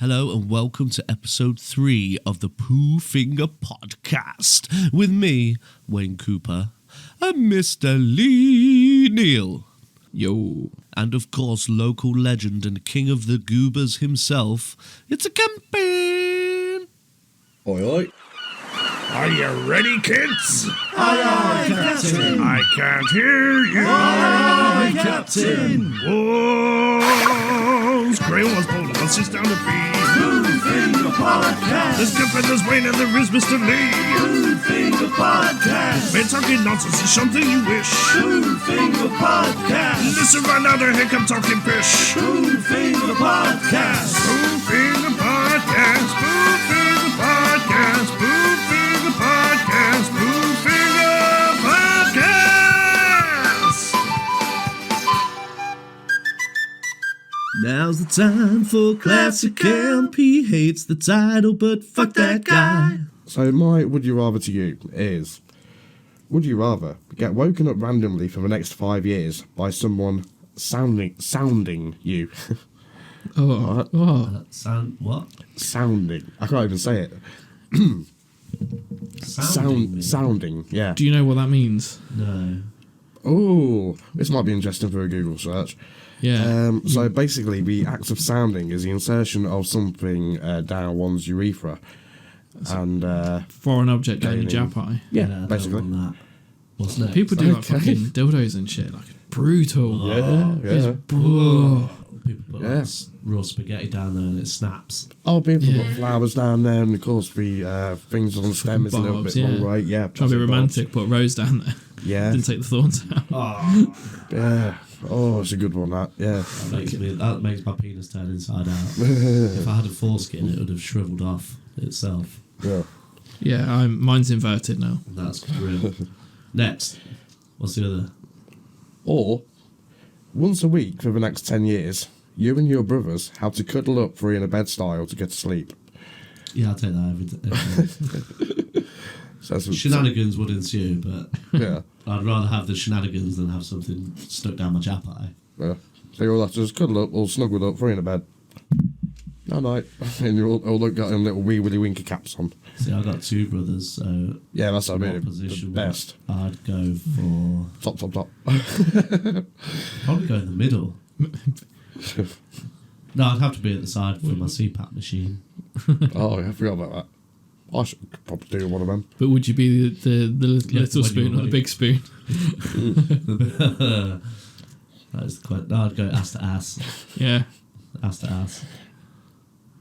Hello and welcome to episode 3 of the Poo Finger Podcast with me, Wayne Cooper, and Mr. Lee Neal. Yo. And of course, local legend and king of the goobers himself, it's a campaign. Oi, oi. Are you ready, kids? Aye, aye, Captain. I can't hear you. Aye, aye, Captain. Whoa! Grey was bold, what's this down to be? Poo Finger Podcast. There's Gupper, there's Wayne, and there is Mr. Lee. Poo Finger Podcast. We're talking nonsense, it's something you wish. Poo Finger Podcast. Listen right now, here come talking fish. Poo Finger Podcast. Poo Finger Podcast. Poo Finger Podcast. Poo Finger Podcast. Poo Finger Podcast. Now's the time for Classic Camp. He hates the title, but fuck that guy. So my would you rather to you is, would you rather get woken up randomly for the next 5 years by someone sounding you? Sound what? Sounding. I can't even say it. Sounding, yeah. Do you know what that means? No. Oh, this might be interesting for a Google search. Yeah. So basically, the act of sounding is the insertion of something down one's urethra. And Foreign object down your gaining- japai. yeah, I don't basically. want that. What's next? People do like Okay. fucking dildos and shit. Like, brutal. Yeah, yeah. Oh. People put Yeah. raw spaghetti down there and it snaps. Oh, people Yeah. put flowers down there, and of course the things on the stem is a little Barbs, bit yeah. long, right? Yeah. Trying to be plastic romantic, put rose down there. barbs. Yeah. Didn't take the thorns out. Oh, Yeah. Oh, it's a good one, that. Yeah. that makes my penis turn inside out. If I had a foreskin, it would have shriveled off itself. Yeah. Yeah, mine's inverted now. That's real. Next. What's the other? Or, once a week for the next 10 years, you and your brothers have to cuddle up three in a bed style to get to sleep. Yeah, I'll take that every day. So that's Shenanigans would ensue, but Yeah. I'd rather have the shenanigans than have something stuck down my japai. Yeah. So you'll have to just cuddle up, all snuggled up, three in a bed. No night. And you all look got them little wee willy winky caps on. See, I've got two brothers, so Yeah, that's what I what mean. The position best. I'd go for... Top. Probably go in the middle. No, I'd have to be at the side for my CPAP machine. Oh, yeah, I forgot about that. I should probably do one of them. But would you be the little when spoon you're or the big spoon? That is quite... No, I'd go ass to ass. Yeah. Ass to ass.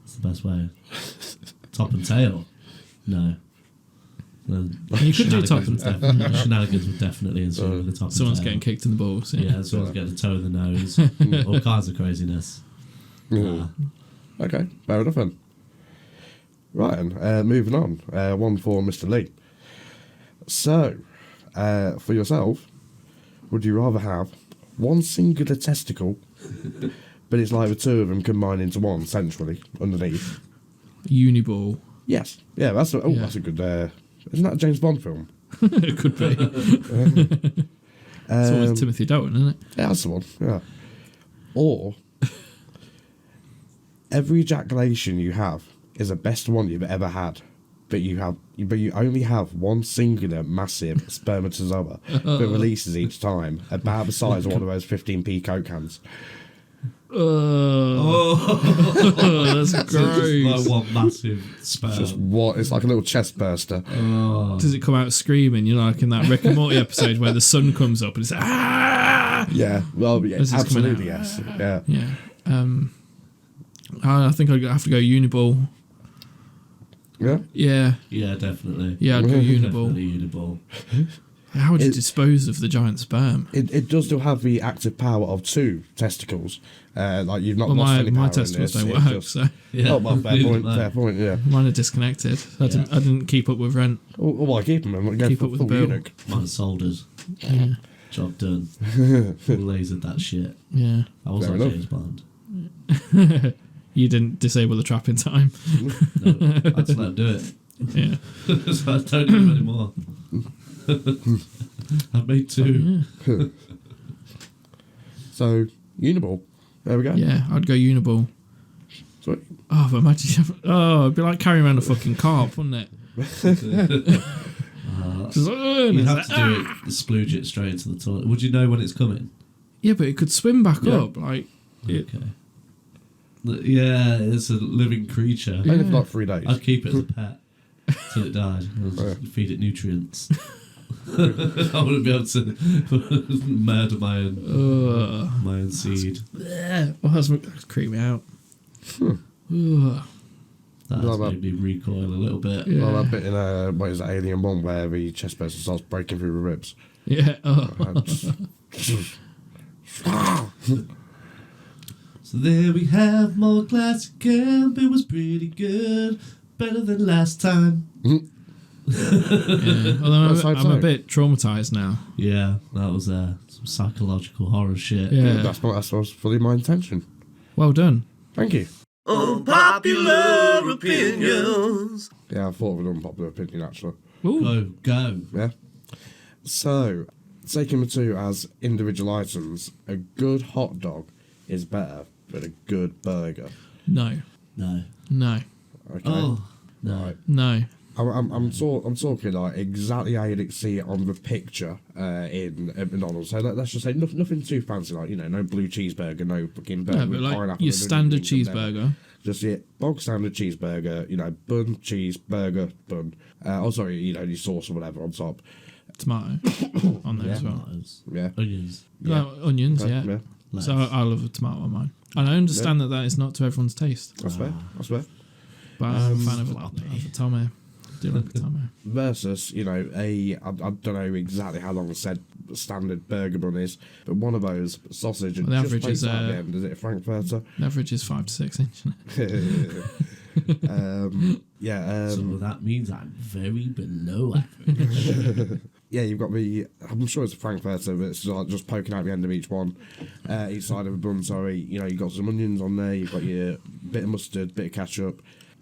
That's the best way. Top and tail? No. You could do top and tail. Shenanigans would definitely ensue with the top Someone's and tail. getting kicked in the balls. Yeah, someone's getting a toe in the nose. All kinds of craziness. Yeah. Okay, fair enough then. Right, and moving on. One for Mr. Lee. So, for yourself, would you rather have one singular testicle, but it's like the two of them combined into one centrally underneath? Uniball. Yes. Yeah, that's a good. Isn't that a James Bond film? It could be. It's always Timothy Dalton, isn't it? Yeah, that's the one. Yeah. Or every ejaculation you have is the best one you've ever had, but you only have one singular massive spermatozoa that releases each time, about the size of one of those 15p Coke cans. That's gross. Like one massive sperm. Just what? It's like a little chest burster. Does it come out screaming? You know, like in that Rick and Morty episode where the sun comes up and it's ah. Yeah. Well, yeah, This is coming absolutely out. yes. Yeah. Yeah. I think I'd have to go Uniball. Yeah. Yeah. Yeah, definitely. Yeah, I'd go Uniball. Definitely Uniball. How would you dispose of the giant sperm? It does still have the active power of two testicles. Like you've not Well, lost any power my in testicles this. don't It work, just- so Yeah. Oh, well, fair point. No. Fair point. Yeah. mine are disconnected. I didn't keep up with rent. Well, why keep them? Go Keep for up with the full bill. eunuch. Mine's soldered. Yeah. Job done. Lasered that shit. Yeah. I was Fair like enough. James Bond. You didn't disable the trap in time. No, I just let him do it. Yeah. So I don't do him anymore. I've made two. Yeah. So, Uniball. There we go. Yeah, I'd go Uniball. Sweet. Oh, but imagine it'd be like carrying around a fucking carp, wouldn't it? Just like, You'd have to do it, splooge it straight into the toilet. Would you know when it's coming? yeah, but it could swim back up. Like, Okay. Yeah, it's a living creature. Only for like 3 days. I'd keep it as a pet till it died. I'd feed it nutrients. I wouldn't be able to murder my own seed. well, that's creep me out. Ugh. That's Well, made me recoil a little bit. Yeah. Well, that bit in what is it, Alien 1 where the chest person starts breaking through the ribs. Yeah. Oh. And So there we have more classic camp. It was pretty good, better than last time. Yeah. Although Let's hope I'm so. a bit traumatized now. Yeah, that was some psychological horror shit. Yeah. that's was fully my intention. Well done. Thank you. Unpopular opinions. Yeah, I thought of an unpopular opinion actually. Ooh. Go. Yeah. So, taking the two as individual items, a good hot dog is better than a good burger. No. No. No. Okay. Oh, no. Right. No. I'm talking like exactly how you'd see it on the picture in McDonald's. So let's just say nothing too fancy, like no blue cheeseburger, no fucking burger No, but with like pineapple. your and standard everything in there. cheeseburger. Just your bog standard cheeseburger, bun, cheese, burger, bun. Sorry, your sauce or whatever on top. Tomato on there as well. Tomatoes. Yeah. Onions. Like onions, yeah. Lettuce. So I love a tomato on mine. And I understand that is not to everyone's taste. That's fair. That's fair. But I'm a fan of a tomato. I do like a tomato. Versus, I don't know exactly how long said standard burger bun is, but one of those sausage and Well, the just average placed is, at the end. Is it a Frankfurter? The average is 5 to 6 inch. So that means I'm very below average. Yeah, you've got I'm sure it's a Frankfurter, but it's like just poking out the end of each one, each side of a bun, sorry. You've got some onions on there, you've got your bit of mustard, bit of ketchup,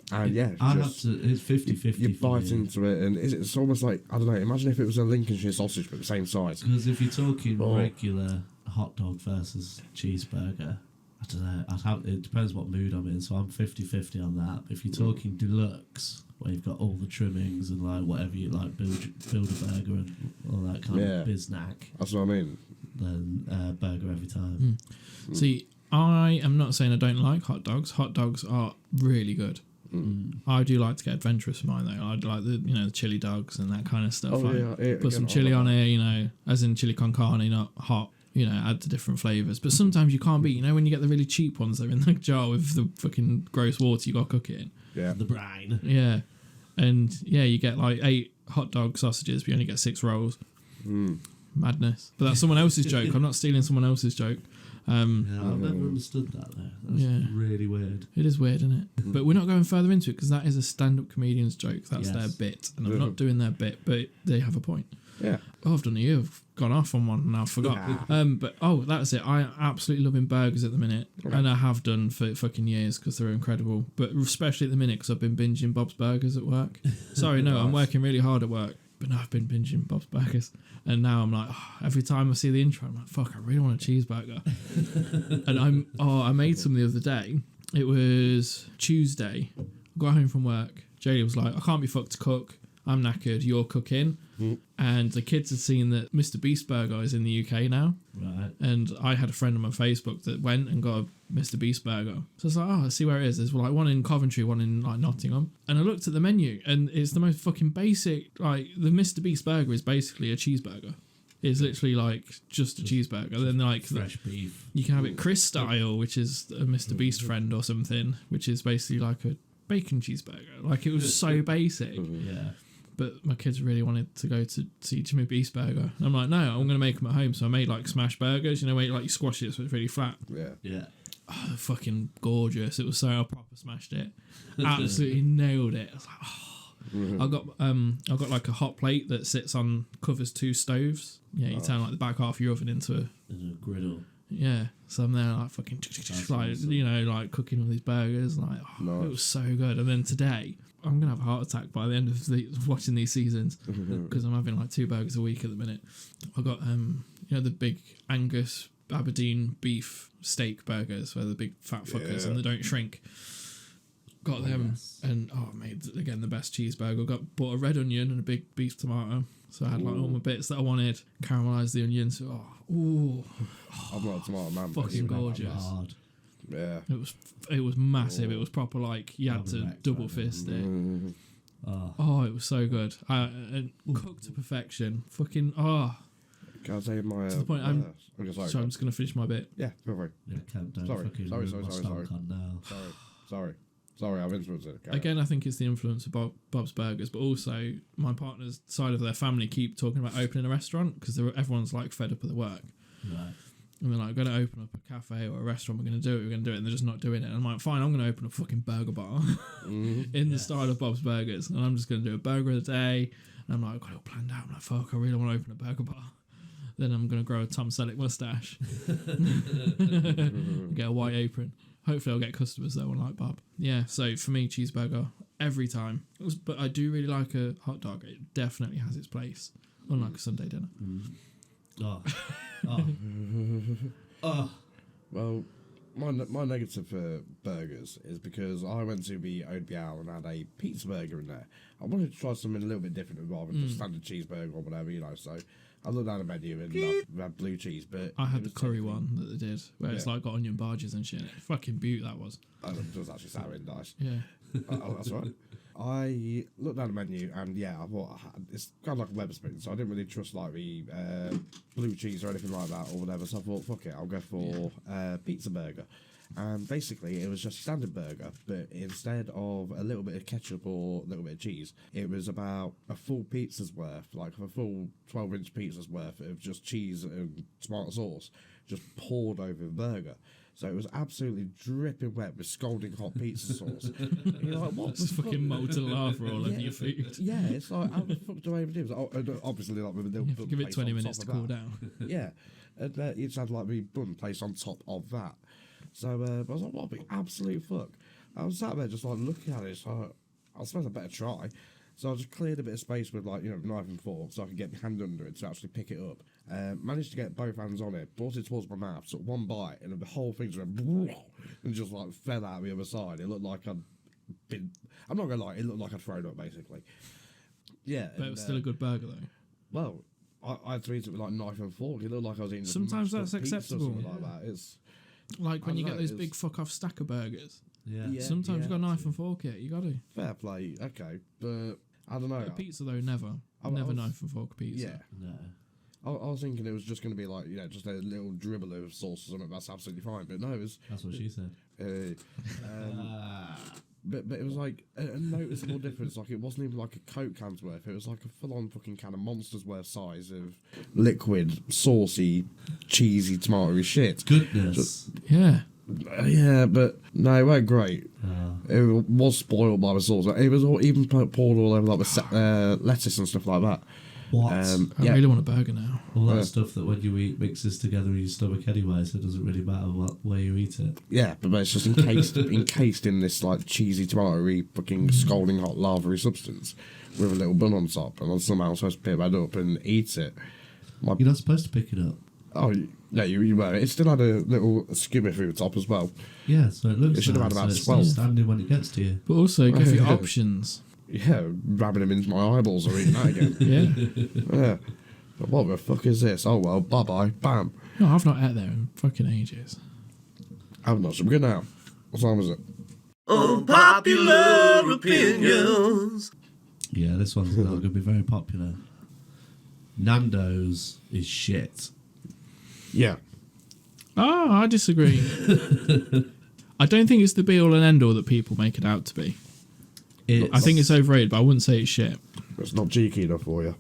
and It's 50-50. you bite into it, and it's almost like, I don't know, imagine if it was a Lincolnshire sausage, but the same size. Because if you're talking regular hot dog versus cheeseburger, I don't know. It depends what mood I'm in, so I'm 50-50 on that. But if you're talking deluxe, where you've got all the trimmings and like whatever you like, build a burger and all that kind of biznack, That's what I mean. then burger every time. See, I am not saying I don't like hot dogs. Hot dogs are really good. I do like to get adventurous with mine though. I like the chili dogs and that kind of stuff. Oh, like, yeah, put some again, chili I on like it, as in chili con carne, not hot. Add to different flavours. But sometimes you can't beat, when you get the really cheap ones, they're in the jar with the fucking gross water you got to cook it in. Yeah. The brine. Yeah. And you get like 8 hot dog sausages, but you only get 6 rolls. Madness. But that's someone else's joke. I'm not stealing someone else's joke. I've never understood that though. That's really weird. It is weird, isn't it? But we're not going further into it because that is a stand-up comedian's joke. That's their bit. And I'm not doing their bit, but they have a point. Yeah. Oh, I've done a year. I've gone off on one and I forgot. But that's it. I absolutely loving burgers at the minute, and I have done for fucking years because they're incredible. But especially at the minute because I've been binging Bob's Burgers at work. Sorry, no, I'm working really hard at work, but no, I've been binging Bob's Burgers, and now I'm like, every time I see the intro, I'm like, fuck, I really want a cheeseburger. And I made some the other day. It was Tuesday. I got home from work. Jaylee was like, I can't be fucked to cook. I'm knackered, you're cooking. And the kids had seen that Mr. Beast Burger is in the UK now. Right. And I had a friend on my Facebook that went and got a Mr. Beast Burger. So I was like, let's see where it is. There's like one in Coventry, one in like Nottingham. And I looked at the menu and it's the most fucking basic, like the Mr. Beast Burger is basically a cheeseburger. It's literally like just a cheeseburger. Then like fresh beef. You can have it Chris style, which is a Mr. Beast friend or something, which is basically like a bacon cheeseburger. Like it was so basic. Yeah. But my kids really wanted to go to see Jimmy Beast Burger. And I'm like, no, I'm going to make them at home. So I made like smash burgers, where you squash it so it's really flat. Yeah. Yeah. Oh, they're fucking gorgeous. It was so I proper smashed it. Absolutely nailed it. I was like, I got like a hot plate that covers 2 stoves. Yeah, you turn like the back half of your oven into a griddle. Yeah, so I'm there like fucking like cooking all these burgers. Like, It was so good. And then today, I'm gonna have a heart attack by the end of watching these seasons because I'm having like 2 burgers a week at the minute. I got the big Angus Aberdeen beef steak burgers, where the big fat fuckers and they don't shrink. got them, and mate, again the best cheeseburger. Bought a red onion and a big beef tomato, so I had like all my bits that I wanted. Caramelised the onions. I'm not a tomato man. Fucking gorgeous. Hard. Yeah. It was massive. It was proper like you had to double fist it. It was so good. And cooked to perfection. Fucking Can I say my? To the point, sorry, I'm just gonna finish my bit. Yeah, go for it. Yeah, countdown. Sorry, Fucking sorry, ruin my stomach on now. Sorry, I've influenced it. Again, I think it's the influence of Bob's Burgers, but also my partner's side of their family keep talking about opening a restaurant because everyone's like fed up with the work. Right. And they're like, we're going to open up a cafe or a restaurant, we're going to do it, and they're just not doing it. And I'm like, fine, I'm going to open a fucking burger bar in the style of Bob's Burgers, and I'm just going to do a burger a day. And I'm like, I've got it all planned out. I'm like, fuck, I really want to open a burger bar. Then I'm going to grow a Tom Selleck mustache. Get a white apron. Hopefully I'll get customers that will like Bob. Yeah, so for me, cheeseburger, every time. But I do really like a hot dog. It definitely has its place, unlike a Sunday dinner. Well, my negative for burgers is because I went to the OBL and had a pizza burger in there. I wanted to try something a little bit different rather than just standard cheeseburger or whatever, so I looked down the menu and I had blue cheese, but I had the curry one that they did, where it's like got onion barges and shit. Fucking beaut that was. It was actually sounding nice. Yeah. That's right. I looked down the menu and I thought it's kind of like a Wetherspoon, so I didn't really trust like the blue cheese or anything like that or whatever. So I thought, fuck it, I'll go for pizza burger. And basically, it was just a standard burger, but instead of a little bit of ketchup or a little bit of cheese, it was about a full pizza's worth, like a full 12-inch pizza's worth of just cheese and tomato sauce, just poured over the burger. So it was absolutely dripping wet with scalding hot pizza sauce. And you're like, what? Just fucking molten lava all over your food. Yeah, it's like, how the fuck do I even do this? Obviously, like, with a little bun give it placed 20 on minutes top to of cool that. down. Yeah, and you just had like the bun placed on top of that. So I was like, what the absolute fuck? I was sat there just like looking at it, so I suppose I better try. So I just cleared a bit of space with like, knife and fork so I could get my hand under it to actually pick it up. Managed to get both hands on it, brought it towards my mouth, took one bite, and the whole thing just went and just like fell out the other side. It looked like I'm not gonna lie, it looked like I'd thrown up basically. Yeah. But it was still a good burger though. Well, I had to eat it with like knife and fork. It looked like I was eating sometimes that's acceptable. Like that. It's like when you get those big fuck off stacker burgers. Yeah. Sometimes you got a knife and fork it. You got to. Fair play, okay, but I don't know. A pizza though, never. Never knife and fork pizza. Yeah. No. I was thinking it was just going to be like, just a little dribble of sauce or something. That's absolutely fine. But no, it was. That's what she said. But it was like a noticeable difference. Like it wasn't even like a Coke can's worth. It was like a full-on fucking can of Monster's worth size of liquid, saucy, cheesy, tomatoey shit. Goodness. Yeah. Yeah, but no, it weren't great. It was spoiled by the sauce. It was even poured all over like the lettuce and stuff like that. What? I really want a burger now. All that stuff that when you eat mixes together in your stomach anyway, so it doesn't really matter where you eat it. Yeah, but it's just encased in this like cheesy, tomatoey, fucking scalding hot lavary substance with a little bun on top, and I'm somehow supposed to pick that up and eat it. You're not supposed to pick it up. Oh, yeah, you were. It still had a little skimmer through the top as well. Yeah, so it looks. It should have had about so 12. It's standing when it gets to you. But also go for your options. Yeah, ramming them into my eyeballs or eating that again. Yeah. But what the fuck is this? Oh well, bye bye, bam. No, I've not ate there in fucking ages. I'm not. So we're good now. What time is it? Unpopular opinions. Yeah, this one's not going to be very popular. Nando's is shit. Yeah. Oh, I disagree. I don't think it's the be all and end all that people make it out to be. I think it's overrated, but I wouldn't say it's shit. It's not cheeky enough for you.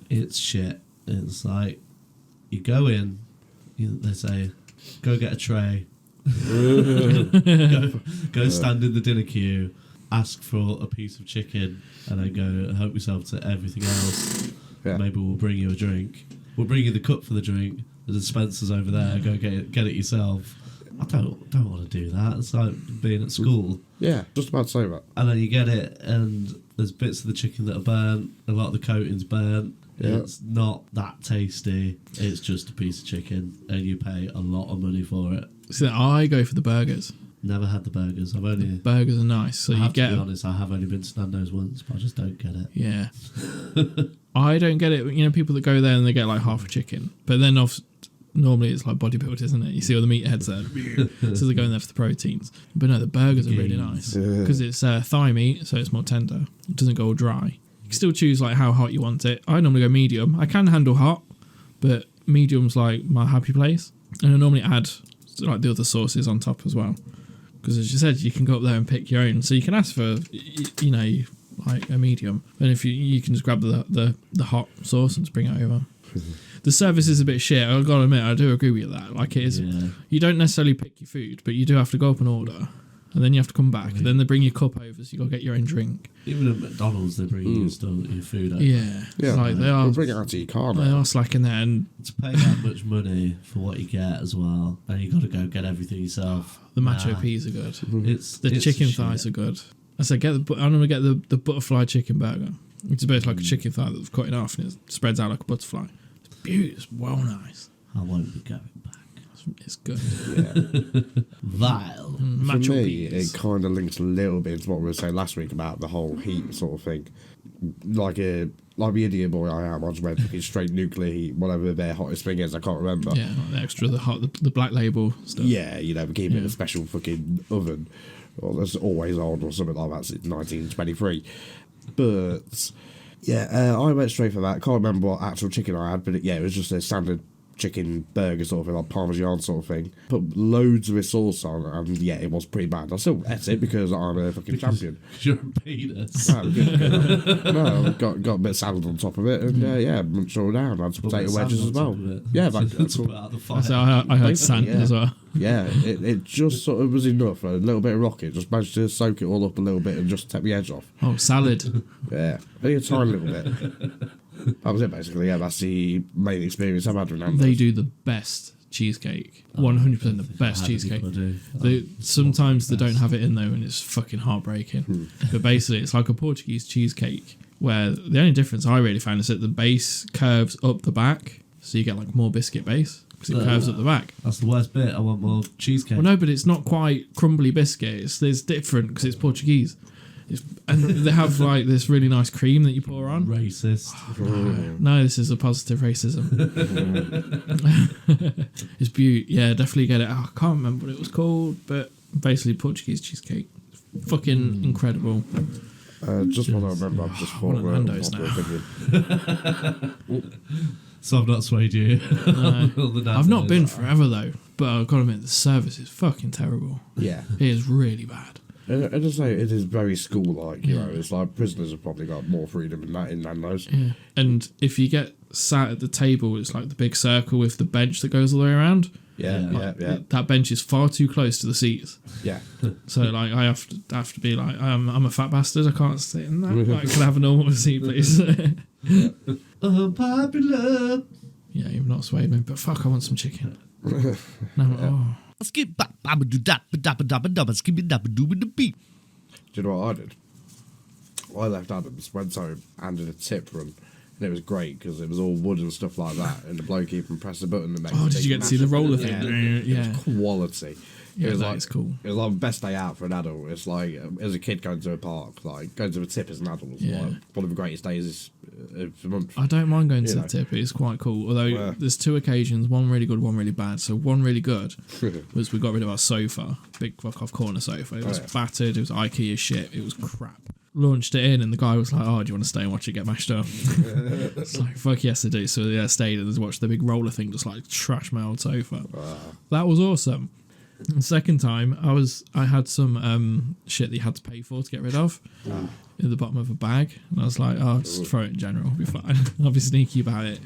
It's shit. It's like you go in, they say, go get a tray, go stand in the dinner queue, ask for a piece of chicken, and then go help yourself to everything else. Yeah. Maybe we'll bring you a drink. We'll bring you the cup for the drink. The dispenser's over there. Go get it yourself. I don't want to do that. It's like being at school. Yeah, just about to say that. And then you get it, and there's bits of the chicken that are burnt. A lot of the coating's burnt. Yeah. It's not that tasty. It's just a piece of chicken, and you pay a lot of money for it. So I go for the burgers. Never had the burgers. I've only. Burgers are nice, so I you have get. to be honest, I have only been to Nando's once, but I just don't get it. Yeah. I don't get it. You know, people that go there and they get like half a chicken, but then normally it's like bodybuilders, isn't it? You see all the meatheads there, so they're going there for the proteins. But no, the burgers are really nice because it's thigh meat, so it's more tender. It doesn't go all dry. You can still choose like how hot you want it. I normally go medium. I can handle hot, but medium's like my happy place. And I normally add like the other sauces on top as well. Because as you said, you can go up there and pick your own. So you can ask for, you know, like a medium. And if you can just grab the hot sauce and just bring it over. The service is a bit shit. I've got to admit, I do agree with you that. Like it is, you don't necessarily pick your food, but you do have to go up and order. And then you have to come back. And then they bring your cup over, so you got to get your own drink. Even at McDonald's, they bring you your food over. Yeah. Like they are. They'll bring it out to your car. They are slacking there. And to pay that much money for what you get as well, and you got to go get everything yourself. The macho peas are good. It's The chicken thighs are good. I said, I'm going to get the butterfly chicken burger. It's basically like a chicken thigh that they've cut in half and it spreads out like a butterfly. It's beautiful. It's well nice. I won't be going back. It's good. Yeah. Vile. For Macho me, peas. it kind of links a little bit to what we were saying last week about the whole heat sort of thing. Like the idiot boy I am, I just went fucking straight nuclear heat, whatever their hottest thing is, I can't remember. Yeah, like the extra, the hot, the black label stuff. Yeah, you know, we keep it in a special fucking oven. Well, that's always on or something like that since 1923. But, yeah, I went straight for that. Can't remember what actual chicken I had, but it was just a standard chicken burger sort of thing, like Parmesan sort of thing. Put loads of his sauce on, and yeah, it was pretty bad. I still ate it because I'm a fucking champion. You're a penis. No, got a bit of salad on top of it, and munched it all down. I had some potato wedges as well. Yeah, that's put out the fire. So I had sand as well. Yeah, it just sort of was enough. A little bit of rocket, just managed to soak it all up a little bit and just take the edge off. Oh, salad. Yeah, only a tiny little bit. That was it basically. Yeah, that's the main experience I've had with Nando's. They do the best cheesecake. 100% the best cheesecake. Sometimes they don't have it in there and it's fucking heartbreaking. But basically, it's like a Portuguese cheesecake where the only difference I really found is that the base curves up the back, so you get like more biscuit base because it curves up the back. That's the worst bit. I want more cheesecake. Well, no, but it's not quite crumbly biscuit. It's different because it's Portuguese. And they have like this really nice cream that you pour on. Racist. No, this is a positive racism. It's beautiful. Yeah, definitely get it. I can't remember what it was called, but basically Portuguese cheesecake. Fucking incredible. Just what I remember, I've just thought Nando's now. opinion. So I've not swayed you. No. I've not been forever though, but I've got to admit the service is fucking terrible. Yeah. It is really bad. I just say it is very school-like, you know. It's like prisoners have probably got more freedom than that in Nando's. Yeah. And if you get sat at the table, it's like the big circle with the bench that goes all the way around. Yeah. That bench is far too close to the seats. Yeah. So like I have to be like I'm a fat bastard. I can't sit in that. Like, can I have a normal seat, please? Unpopular. Yeah, you've not swayed me, but fuck, I want some chicken. No, Do you know what I did? I left Adams, went home, and did a tip run. And it was great because it was all wood and stuff like that. And the bloke even pressed the button and made did you get to see the roller thing? Yeah. It was quality. Yeah, it was that like, is cool. It was like the best day out for an adult. It's like, as a kid going to a park, like going to a tip as an adult was like one of the greatest days of the month. I don't mind going to the tip. It's quite cool. Although there's two occasions, one really good, one really bad. So one really good was we got rid of our sofa, big fuck off corner sofa. It was battered. It was IKEA shit. It was crap. Launched it in and the guy was like, oh, do you want to stay and watch it get mashed up? It's like, fuck yes I do. So yeah, I stayed and watched the big roller thing just like trash my old sofa. That was awesome. And second time I had some shit that you had to pay for to get rid of in the bottom of a bag, and I was like, oh, just throw it in general, it'll be fine. I'll be sneaky about it.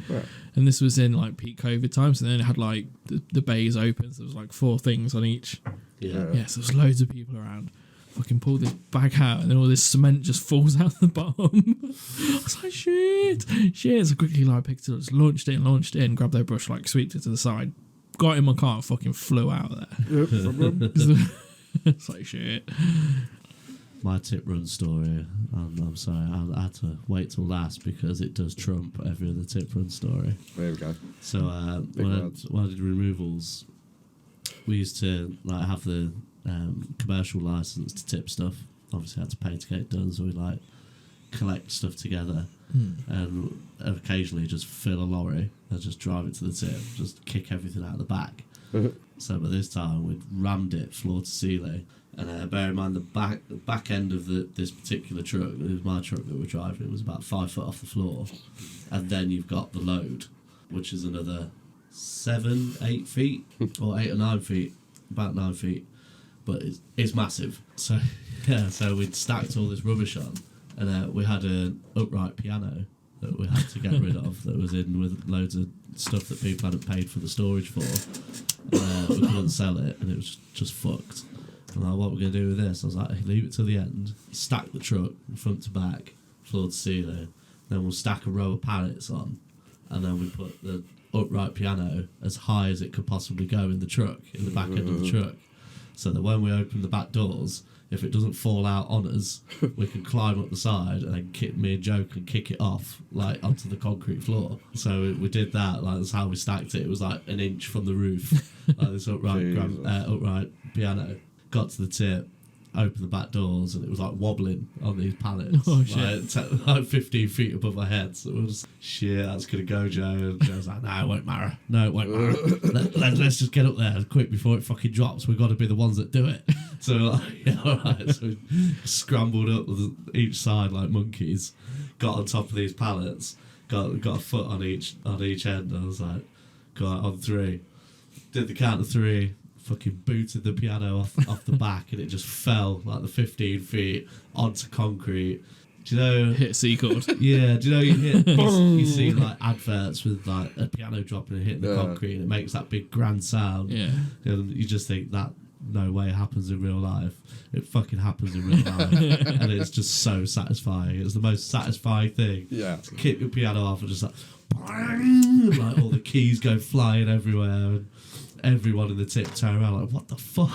And this was in like peak COVID times, and then it had like the bays open, so there was like 4 things on each. So there's loads of people around. Fucking pulled this bag out and then all this cement just falls out the bottom. I was like, shit. So I quickly like picked it up, just launched it in, grabbed their brush, like sweeped it to the side, got in my car and fucking flew out there. It's like shit. My tip run story, I'm sorry, I had to wait till last because it does trump every other tip run story. There we go. So when I did removals, we used to like have the commercial license to tip stuff. Obviously, had to pay to get it done, so we like collect stuff together and occasionally just fill a lorry and just drive it to the tip, just kick everything out of the back. So, but this time we'd rammed it floor to ceiling. And bear in mind the back end of this particular truck, it was my truck that we're driving, it was about 5 foot off the floor. And then you've got the load, which is another 7-8 feet, or 8 or 9 feet, about 9 feet. But it's massive. So yeah, so we'd stacked all this rubbish on, and we had an upright piano that we had to get rid of that was in with loads of stuff that people hadn't paid for the storage for. We couldn't sell it, and it was just fucked. I'm like, what are we going to do with this? I was like, leave it till the end, stack the truck front to back, floor to ceiling, then we'll stack a row of pallets on, and then we put the upright piano as high as it could possibly go in the truck, in the back end of the truck, so that when we open the back doors, if it doesn't fall out on us, we can climb up the side and then me and Joe can kick it off like onto the concrete floor. So we did that. Like, that's how we stacked it. It was like an inch from the roof, like this upright piano. Got to the tip, opened the back doors, and it was like wobbling on these pallets. Oh shit! Like 15 feet above our heads. So we were just, shit, that's gonna go, Joe. And Joe's like, no, it won't matter. No, it won't matter. Let's just get up there quick before it fucking drops. We've got to be the ones that do it. So we're like, yeah, all right. So we scrambled up each side like monkeys, got on top of these pallets, got a foot on each end. I was like, got on 3, did the count of 3. Fucking booted the piano off the back, and it just fell like the 15 feet onto concrete. Do you know? Hit a C chord. Yeah. Do you know you see like adverts with like a piano dropping and hitting the concrete, and it makes that big grand sound. Yeah. You just think that no way happens in real life. It fucking happens in real life, and it's just so satisfying. It's the most satisfying thing. Yeah. To kick the piano off and just like all the keys go flying everywhere. And everyone in the tip turn around like, what the fuck?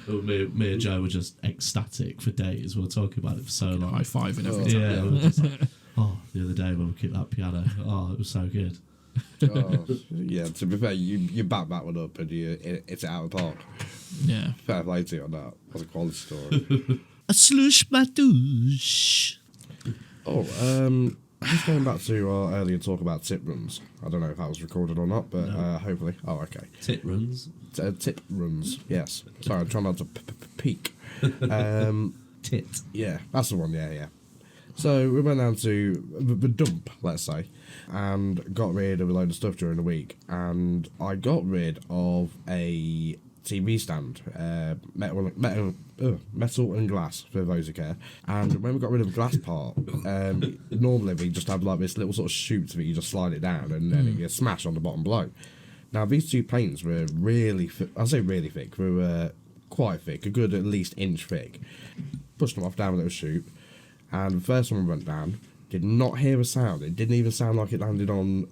me and Joe were just ecstatic for days. We were talking about it for so long. High five and everything. Yeah, we were just like, the other day when we kicked that piano, it was so good. Yeah, to be fair, you back that one up and it's out of the park. Yeah. Fair play to you on that. That's a quality story. A slush matouche. Just going back to our earlier talk about tip runs. I don't know if that was recorded or not, but hopefully. Oh, okay. Tip runs? Tip runs, yes. Sorry, I'm trying not to peek. Tit. Yeah, that's the one, yeah. So we went down to the dump, let's say, and got rid of a load of stuff during the week. And I got rid of a TV stand, metal and glass for those who care. And when we got rid of the glass part, normally we just have like this little sort of chute that you just slide it down and then it gets smashed on the bottom below. Now these 2 planes were really I say really thick, they were quite thick, a good at least inch thick. Pushed them off down a little chute, and the first one went down, did not hear a sound. It didn't even sound like it landed on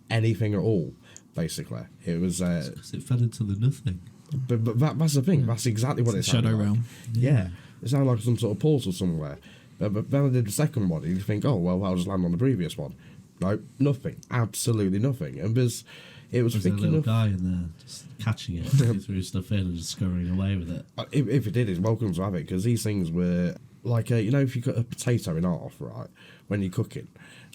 anything at all, basically. It was because it fell into the nothing. But that's the thing. That's exactly what it sounded Shadow like. realm. Yeah. It sounded like some sort of portal somewhere. But then I did the second one, and you think, oh, well, I'll just land on the previous one. Nope, nothing. Absolutely nothing. And it was There's thick a little enough. guy in there just catching it, he threw stuff in and just scurrying away with it. If it did, it's welcome to have it, because these things were like, if you cut a potato in half, right, when you're cooking,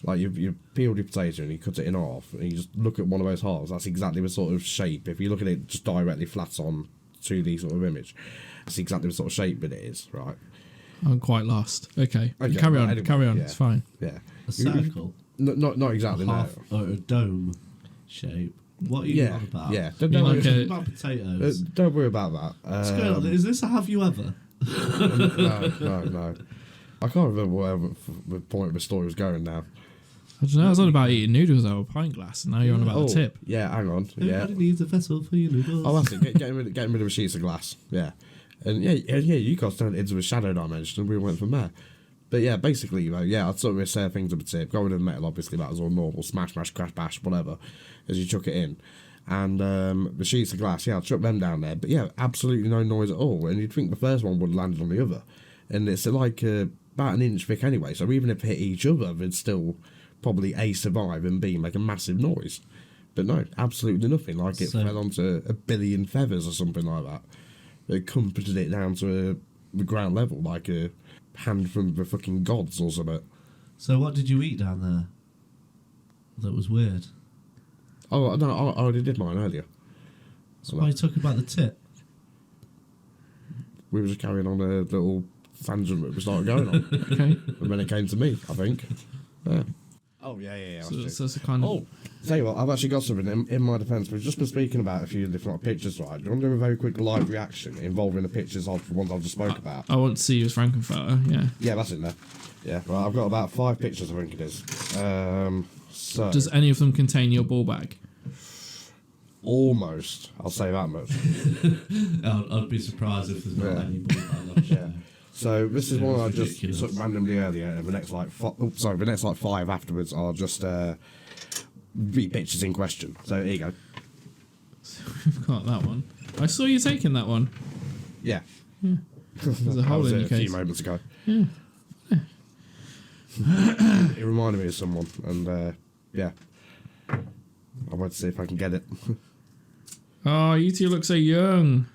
like you peeled your potato and you cut it in half, and you just look at one of those halves, that's exactly the sort of shape. If you look at it just directly flat on to the sort of image, that's exactly the sort of shape that it is, right? I'm quite lost. Okay. Carry on. Anyway, Carry on. yeah. It's fine. Yeah. A circle? Not exactly, no. Or a dome shape? What are you on about? Yeah. You mean like a- about potatoes. Don't worry about that. What's going on? Is this a have you ever? No. I can't remember where the point of the story was going now. I don't know. I was on about eating noodles out of a pint glass, and now you're on about the tip. Yeah, hang on. Yeah. Everybody needs a vessel for your noodles. Oh, that's it. Getting rid of a sheets of glass. Yeah. And you guys turned it into a shadow dimension, and we went from there. But yeah, basically, I took this thing to the tip, got rid of the metal, obviously, that was all normal, smash, crash, bash, whatever, as you chuck it in. And the sheets of glass, I chucked them down there, but yeah, absolutely no noise at all. And you'd think the first one would have landed on the other. And it's like about an inch thick anyway, so even if it hit each other, they'd still probably A, survive, and B, make a massive noise. But no, absolutely nothing. Like it fell onto a billion feathers or something like that. It comforted it down to the ground level, like a hand from the fucking gods or something. So what did you eat down there? That was weird. Oh no, I already did mine earlier. So why are you talking about the tip? We were just carrying on a little tangent that we started going on. Okay. And then it came to me, I think. Yeah. Oh, yeah. So it's a kind of... Oh, tell you what, I've actually got something in my defence. We've just been speaking about a few different pictures, right? Do you want to do a very quick live reaction involving the pictures of the ones I've just spoke about? I want to see you as Frankenfurter, yeah. Yeah, that's in there. Yeah, well, I've got about 5 pictures, I think it is. So Does any of them contain your ball bag? almost, I'll say that much. I'd be surprised if there's not Yeah. any ball. Yeah. So this is Yeah, one I it's just ridiculous. took randomly earlier, and the next like 5 afterwards are just the pictures in question. So here you go. We've got that one. I saw you taking that one. Yeah. There's a That hole was in a your few case. moments ago. Yeah. It reminded me of someone, and yeah, I went to see if I can get it. Oh, you two look so young.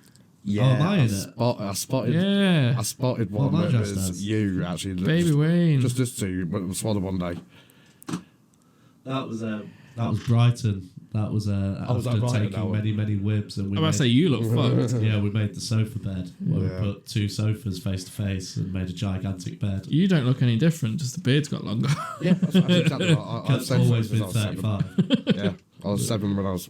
Yeah, am I in it? I spotted. Yeah. I spotted What one am I that dressed was as? you actually. Baby Wayne. Just this two, but it was one one day. That was Brighton. That was was after that Brighton, that taking one? many whibs, and we I'm about to say, you look fucked. yeah, we made the sofa bed where Yeah. we put 2 sofas face to face and made a gigantic bed. You don't look any different, just the beard's got longer. Yeah, that's exactly right. I Cat's said always since been I was 7. 35. Yeah, I was 7 when I was.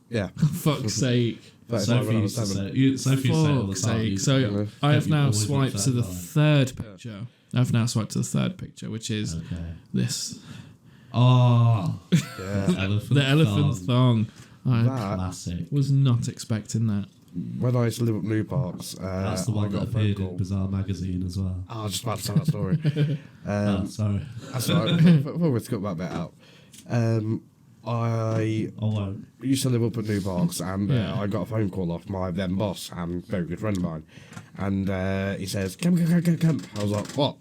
Yeah, Fuck's sake. 35 when Sophie I used was to 7. say, Sophie used to say all the Fuck's time. sake. you- So Yeah. I have You've now always been swiped to the 35. third picture. I've now swiped to the third picture, which is Okay. this. Oh, Yeah. elephant The elephant thong. I That, Classic. was not expecting that. when I used to live up New Parks, That's the I one got that a phone appeared call. in Bizarre Magazine as well. I was just about to tell that story. Oh, sorry. That's all right. We'll cut that bit out. I I won't. used to live up at New Parks, and Yeah. I got a phone call off my then boss and very good friend of mine, and he says, "Come." I was like, "What?"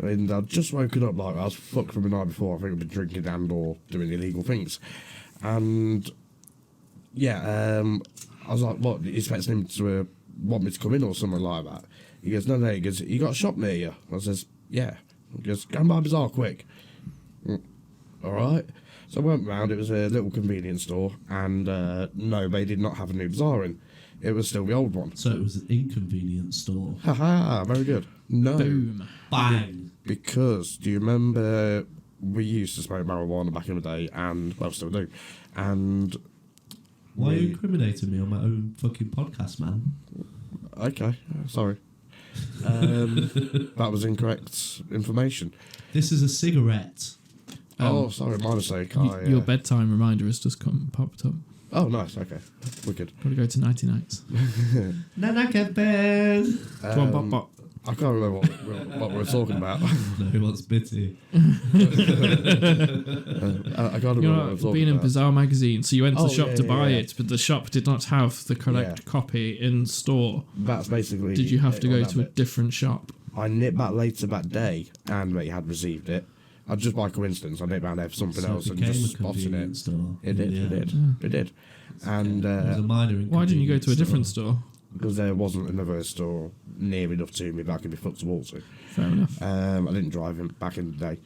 And I'd just woken up, like I was fucked from the night before. I think I'd been drinking and or doing illegal things, and yeah, I was like, "What?" He's expecting him to want me to come in or something like that. He goes, "No." He goes, "You got a shop near you?" I says, "Yeah." He goes, "Go and buy Bazaar quick." All right. So I went round. It was a little convenience store, and no, they did not have a new Bazaar in. It was still the old one. So it was an inconvenience store. Haha, very good. No, Boom. Bang! because do you remember we used to smoke marijuana back in the day, and well, still do, and Why are you we- incriminating me on my own fucking podcast, man? okay, sorry, that was incorrect information. This is a cigarette. Oh, sorry, my mistake. Your bedtime reminder has just popped up. Oh, nice. Okay, wicked. Got to go to Nighty Nights. Nana Ben. Come on, bop, bop. I can't remember what we were talking about. No, he wants bitty. I can't remember You what we know, were talking being in about. Bizarre Magazine, so you went to the Oh, shop yeah, to yeah, buy yeah. it, but the shop did not have the correct Yeah. copy in store. That's basically. Did you have to it go on that to a bit. different shop? I nipped back later that day, and they had received it. I just by coincidence, I nipped down there for something So else it and became just a spotted convenience it. store. It did, Yeah. it did, it did. And It was a minor Why didn't you go to a inconvenience different store? because there wasn't another store near enough to me that I could be fucked to walk to. Fair enough. I didn't drive him back in the day.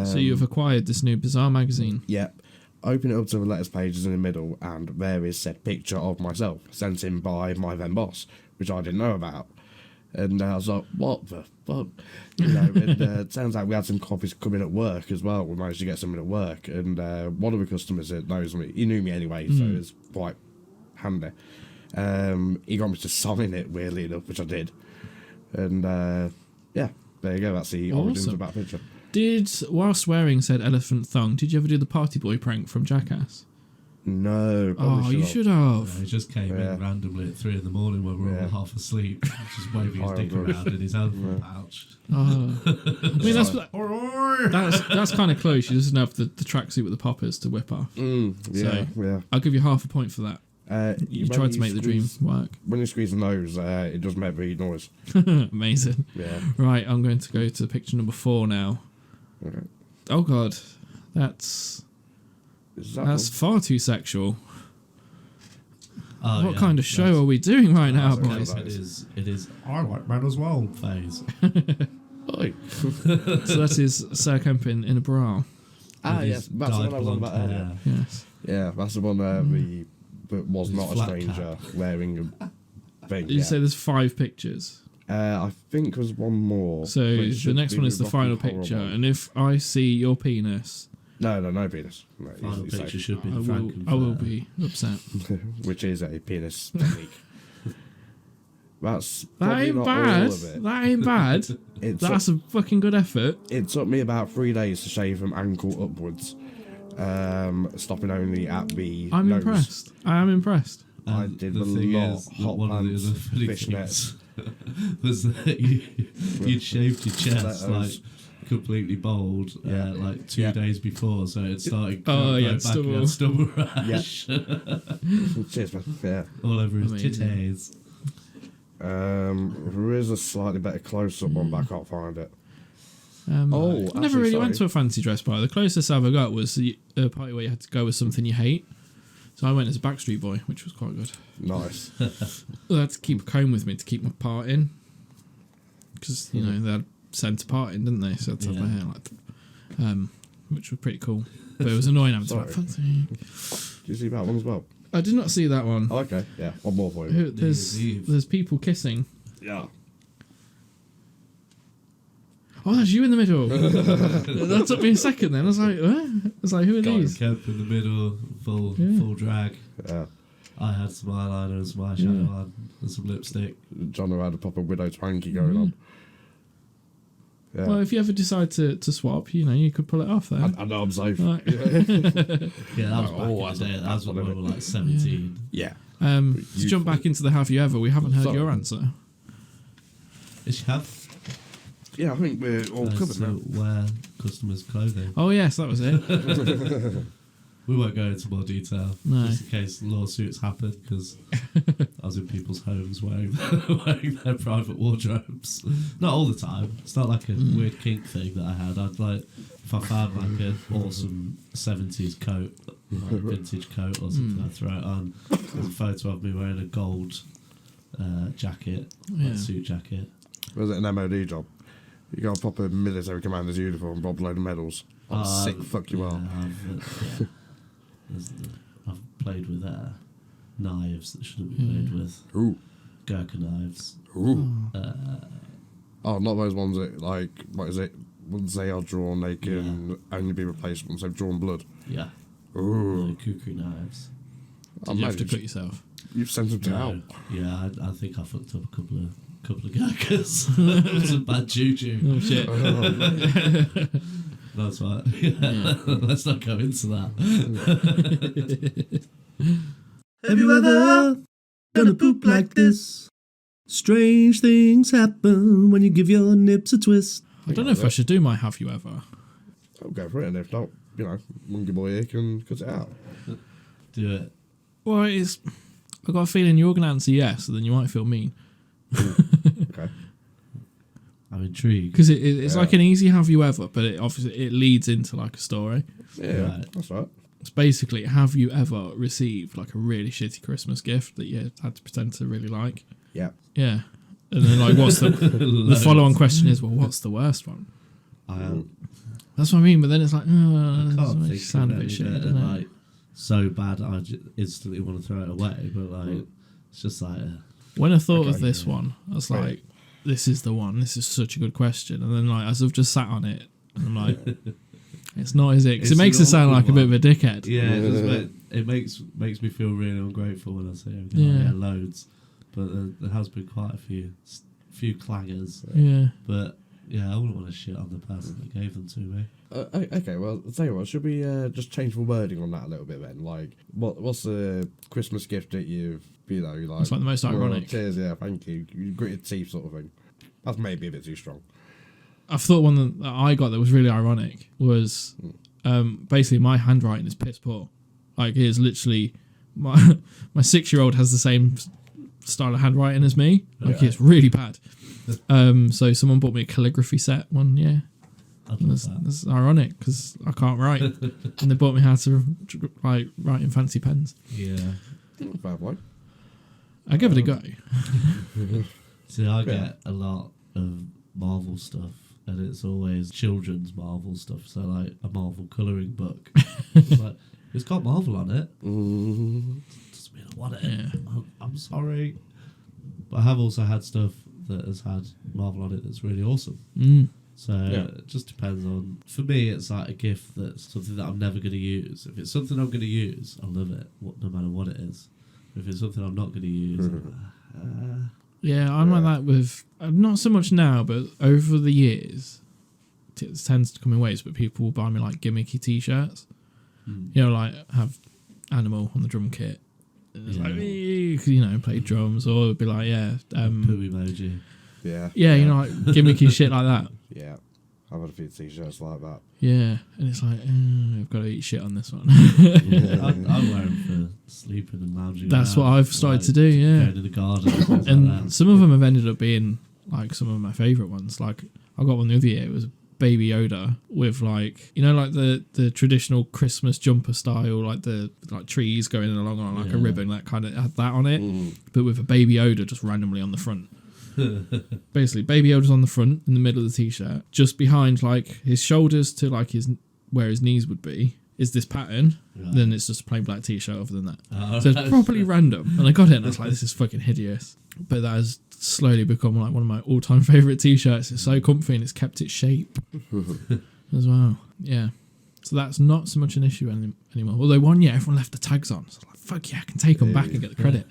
So you've acquired this new Bizarre Magazine. Yep. Open it up to the letters pages in the middle, and there is said picture of myself sent in by my then boss, which I didn't know about. And I was like, what the fuck? You know, and it turns out we had some copies coming at work as well. We managed to get something at work. And one of the customers that knows me, he knew me anyway, so it was quite handy. He got me to sign it, weirdly enough, which I did. And yeah, there you go. That's the origins Awesome. of that picture. While swearing said elephant thong, did you ever do the party boy prank from Jackass? No, Oh, probably you should have. He just came Yeah. in randomly at 3 a.m. when we were Yeah. all half asleep, just waving his Oh, dick good. around in his elephant pouch. Oh. I mean, that's kind of close. You just have the tracksuit with the poppers to whip off. Yeah, So- yeah. I'll give you half a point for that. You when tried to make the dream work. When you squeeze the nose, it does make the noise. Amazing. Yeah. Right, I'm going to go to picture number 4 now. Okay. Oh, God. That's... Is that That's far too sexual. Oh, What yeah, kind of show are we doing right now, okay. boys? It is. I like men as well. Phase. Oi. So that is Sir Kempin in a bra. Ah, With yes, his that's the one I was on dyed about blonde earlier. hair. Yes. Yeah, that's the one that was His not a flat stranger wearing a thing. Did you say there's 5 pictures? I think there's one more. So but it the should next be one is the Rocky final Horror picture, one. and if I see your penis, No penis. No, Final easily picture safe. should be I the Frankenfurter. will be upset. Which is a penis technique. That's That probably ain't not bad. all of it. That ain't bad. That's a fucking good effort. It took me about 3 days to shave from ankle upwards, stopping only at the I'm nose. impressed. I am impressed. I And did the a thing lot. is, that Hot one of the pants, other funny fishnets. things was that you'd shaved your chest like Stilettos. completely bald like 2 days before, so it started Oh, going yeah, back and he had stubble rash Cheers, man. Yeah. all over his Amazing. titties. There is a slightly better close-up one, but I can't find it. I actually, never really went to sorry. a fancy dress party. The closest I ever got was a party where you had to go with something you hate. So I went as a Backstreet Boy, which was quite good. Nice. I had to keep a comb with me to keep my part in. Because, you know, they had centre part in, didn't they? So I had to have my hair like that. Which was pretty cool. But it was annoying having to Sorry. like, fancy. Do you see that one as well? I did not see that one. Oh, okay. Yeah, one more for you. There's people kissing. Yeah. Oh, that's you in the middle. That took me a second then. I was like, what? I was like, who are these? Kemp in the middle, full drag. Yeah. I had some eyeliner and some eyeshadow on and some lipstick. John had a proper widow twanky going on. Yeah. Well, if you ever decide to swap, you know, you could pull it off there. I know I'm safe. Like, Yeah, that was Oh, back in the day. That was when that's we were like 17. Yeah. to jump back into the have you ever, we haven't heard Sorry. your answer. Is she have? Yeah, I think we're all covered to now. wear customers' clothing. Oh, yes, that was it. We won't go into more detail, No. just in case lawsuits happen, because I was in people's homes wearing their private wardrobes. Not all the time. It's not like a weird kink thing that I had. I'd like, if I found like an awesome 70s coat, like vintage coat or something, I'd throw it on. There's a photo of me wearing a gold jacket, like suit jacket. Was it an MOD job? You got a proper military commander's uniform, rob a load of medals. I'm sick, fuck you are. I've played with knives that shouldn't be played with. Ooh. Gurkha knives. Ooh. Oh, not those ones that, like, what is it? Once they are drawn, they can only be replaced once they've drawn blood. Yeah. Ooh. Cuckoo knives. Did you have to cut yourself? You've sent them to hell. Yeah, I think I fucked up a couple of Gurkhas. Some bad juju. Oh, shit. That's right. Yeah. Let's not go into that. Have you ever done a poop like this? Strange things happen when you give your nips a twist. I don't know if I should do my have you ever. I'll go for it, and if not, you know, Monkey Boy here can cut it out. Do it. Well, I've got a feeling you're going to answer yes, and then you might feel mean. Okay. I'm intrigued. Because it's like an easy have you ever, but it obviously it leads into like a story. Yeah, Right. that's right. It's basically, have you ever received like a really shitty Christmas gift that you had to pretend to really like? Yeah. Yeah. And then like, what's the follow-on question is, well, what's the worst one? That's what I mean. But then it's like, I can't that think makes it sound a of bit any shit, that doesn't are, it? like so bad I instantly want to throw it away. But like, it's just like When I thought of Okay, this yeah. one, I was Right. like, this is the one. This is such a good question. And then like, as I've just sat on it, and I'm like, it's not, is it? Because it It's makes an it sound awkward like a bit of a dickhead. yeah, it makes me feel really ungrateful when I say it. Yeah. Yeah, loads. But there has been quite a few clangers. Yeah. But yeah, I wouldn't want to shit on the person that gave them to me. Okay, well, I'll tell you what, should we just change the wording on that a little bit then? Like, what's the Christmas gift that you've, you know, like... It's like the most ironic. Cheers, yeah, thank you. You gritted teeth sort of thing. That's maybe a bit too strong. I thought one that I got that was really ironic was basically my handwriting is piss poor. Like, it is literally... My 6-year-old has the same style of handwriting as me. Like, it's really bad. So someone bought me a calligraphy set one year. I'd love that. That's ironic because I can't write, and they bought me how to write in fancy pens. Yeah. Fair play. I give it a go. See, I get a lot of Marvel stuff, and it's always children's Marvel stuff. So, like a Marvel colouring book. It's got Marvel on it. Doesn't mean I want it. Yeah. I'm sorry. But I have also had stuff that has had Marvel on it that's really awesome. So it just depends on. For me, it's like a gift that's something that I'm never going to use. If it's something I'm going to use, I'll love it, no matter what it is. If it's something I'm not going to use, Yeah, I'm like that with not so much now, but over the years, it tends to come in waves. But people will buy me like gimmicky T-shirts. You know, like have Animal on the drum kit. And it's like, you know, play drums, or it'd be like, poo emoji. Yeah. you know, like gimmicky shit like that. Yeah. I've had a few T-shirts like that. Yeah, and it's like, I've got to eat shit on this one. I wear them for sleeping and lounging. That's around, what I've started to do, yeah. Going to the garden and things And like that. some of them have ended up being like some of my favourite ones. Like I got one the other year. It was Baby Yoda with like, you know, like the traditional Christmas jumper style, like the trees going along on like a ribbon, that kind of had that on it, but with a Baby Yoda just randomly on the front. Basically, Baby Yoda's on the front in the middle of the T-shirt, just behind like his shoulders to like where his knees would be is this pattern. Right. Then it's just a plain black T-shirt other than that. So it's properly random. And I got it and I was like, this is fucking hideous. But that has slowly become like one of my all-time favourite T-shirts. It's so comfy and it's kept its shape as well. Yeah. So that's not so much an issue anymore. Although one year everyone left the tags on. So I was like, fuck yeah, I can take them back and get the credit.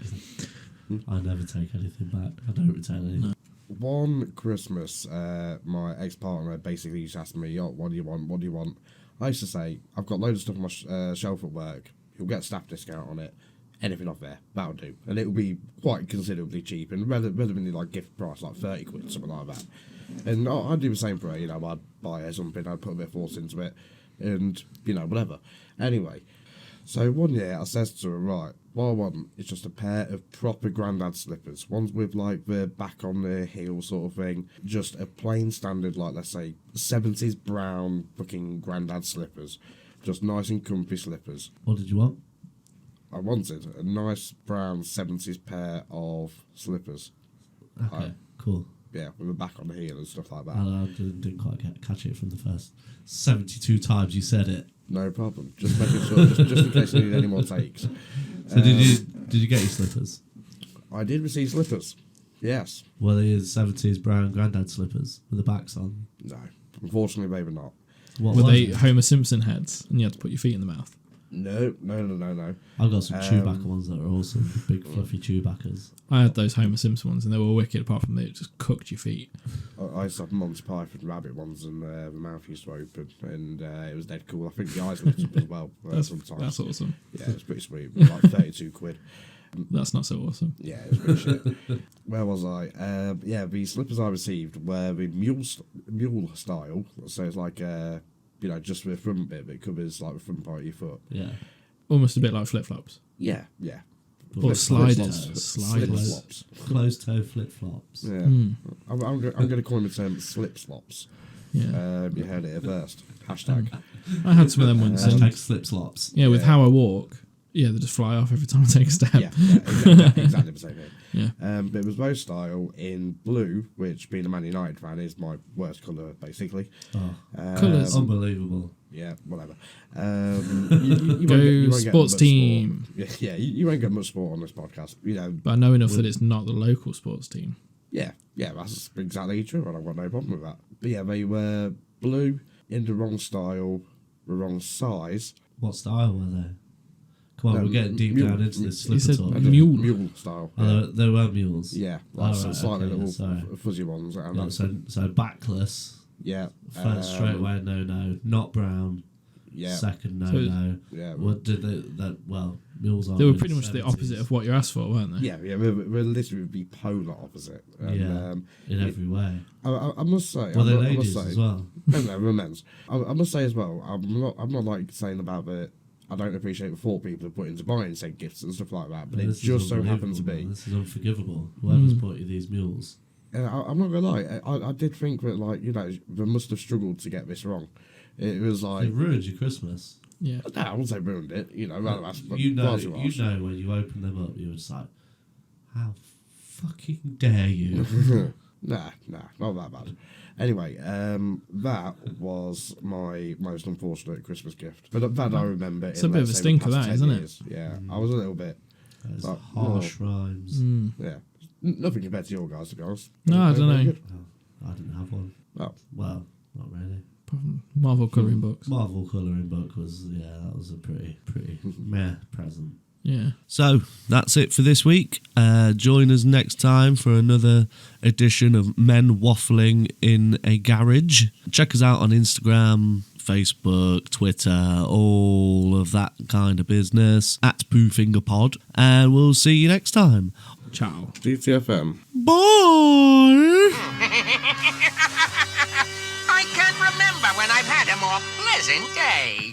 I never take anything back. I don't return anything. No. One Christmas, my ex-partner basically just asked me, what do you want? What do you want? I used to say, I've got loads of stuff on my shelf at work. You'll get a staff discount on it. Anything off there, that'll do. And it'll be quite considerably cheap and relatively like gift price, like 30 quid, something like that. And I'd do the same for her, you know, I'd buy her something, I'd put a bit of force into it, and, you know, whatever. Anyway, so one year I says to her, right, what I want is just a pair of proper grandad slippers. Ones with like the back on the heel sort of thing. Just a plain standard, like let's say 70s brown fucking grandad slippers. Just nice and comfy slippers. What did you want? I wanted a nice brown 70s pair of slippers. Okay, cool. Yeah, with the back on the heel and stuff like that. I didn't quite catch it from the first 72 times you said it. No problem. Just making sure, just in case you need any more takes. So did you get your slippers? I did receive slippers. Yes. Were they 70s brown granddad slippers with the backs on? No. Unfortunately, maybe not. What Were was they it? Homer Simpson heads and you had to put your feet in the mouth? No. I've got some Chewbacca ones that are awesome. Big fluffy Chewbaccas. I had those Homer Simpson ones and they were wicked, apart from it just cooked your feet. I used to have Monty Python rabbit ones and the mouth used to open and it was dead cool. I think the eyes lit up as well sometimes. That's awesome. Yeah, it was pretty sweet. It was like 32 quid. That's not so awesome. Yeah, it was pretty shit. Where was I? Yeah, the slippers I received were the mule style. So it's like, you know, just the front bit, but it covers like the front part of your foot. Yeah. Almost a bit like flip-flops. Yeah. Or sliders. Slip-flops. Closed toe flip flops. Yeah. I'm going to coin the term slip-slops. Yeah. You heard it here first. Hashtag. I had some of them once. Hashtag slip slops. Yeah, with how I walk, they just fly off every time I take a step. Yeah, exactly the same thing. Yeah. But it was both style in blue, which being a Man United fan is my worst colour, basically. Colours. Unbelievable. Yeah, whatever. You Go won't get sports much team. Sport. Yeah, you won't get much sport on this podcast. You know. But I know enough that it's not the local sports team. Yeah, that's exactly true, and I've got no problem with that. But yeah, they were blue, in the wrong style, the wrong size. What style were they? Come on, we're getting deep down into this slipper said talk. Mule style. Oh, they were mules. Yeah, like Oh, right, slightly okay, little sorry. fuzzy ones. And Yeah, so backless. yeah. First straight away, no. Not brown. Yeah. Second, So no. Yeah. What did they? Mules are. They were pretty much the opposite of what you asked for, weren't they? Yeah, we're literally the polar opposite. And, in every way. I must say, Well, they're I must ladies say, as well. No, men's. I must say as well, I'm not like saying about the. I don't appreciate the thought people have put into buying said gifts and stuff like that, but No, it this is just so happens to unbelievable, be. man. This is unforgivable. Whoever's bought you these mules, I'm not gonna lie. I did think that, like, you know, they must have struggled to get this wrong. It was like It ruined your Christmas. Yeah. no, I wouldn't say ruined it. You know, rather You know when you open them up, you were just like, how fucking dare you? Nah, not that bad. Anyway, that was my most unfortunate Christmas gift. But that I remember. It's a bit of a stinker, that, isn't it? Yeah, I was a little bit. Those Like, harsh rhymes. Yeah, nothing compared to your guys, to be honest. No, I don't know. I didn't have one. Oh. Well, not really. Marvel colouring books. Marvel colouring book was, that was a pretty meh present. Yeah. So that's it for this week. Join us next time for another edition of Men Waffling in a Garage. Check us out on Instagram, Facebook, Twitter, all of that kind of business at Poo Finger Pod. And we'll see you next time. Ciao. GTFM. Bye. I can't remember when I've had a more pleasant day.